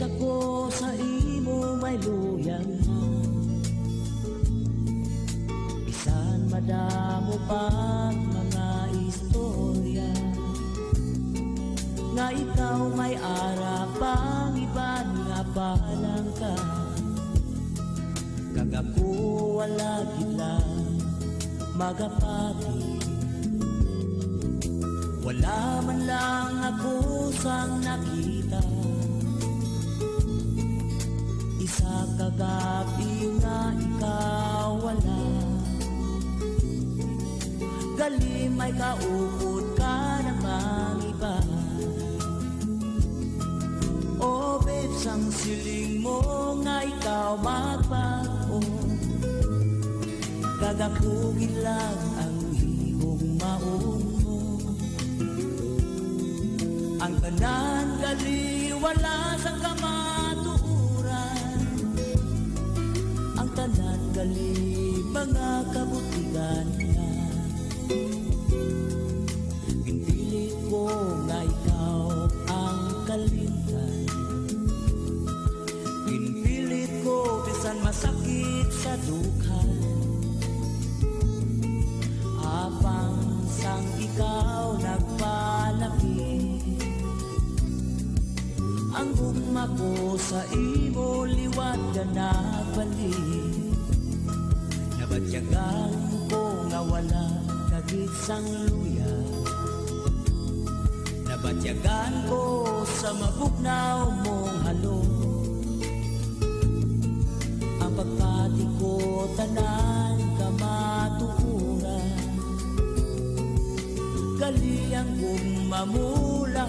ako sa imo may luyang na, bisan madamo pag mga istorya, nga ikaw may arapang iban nga palang ka, kag ako wala gila magapati. Wala man lang ako sang nakita, isa kagabi nga ikaw wala, gali may kaupod ka namang iba. Oh babe, sang siling mo nga ikaw magbago, kagakugin lang ang hihong maon mo. Ang tanan gali wala sa kamatuuran, ang tanan gali mga kabutigan na. Ginpilit ko nga ikaw ang kalimtan, ginpilit ko bisan masakit sa dukhan, apang sang ikaw nagpalapit. Ang gugma ko sa imo liwat ka nagbalik, nabatyagan ko nga wala kagit sang luya, nabatyagan ko sa mabugnaw mong halo. Ang pagpati ko tanan kamatukuran, gali ang gugma mula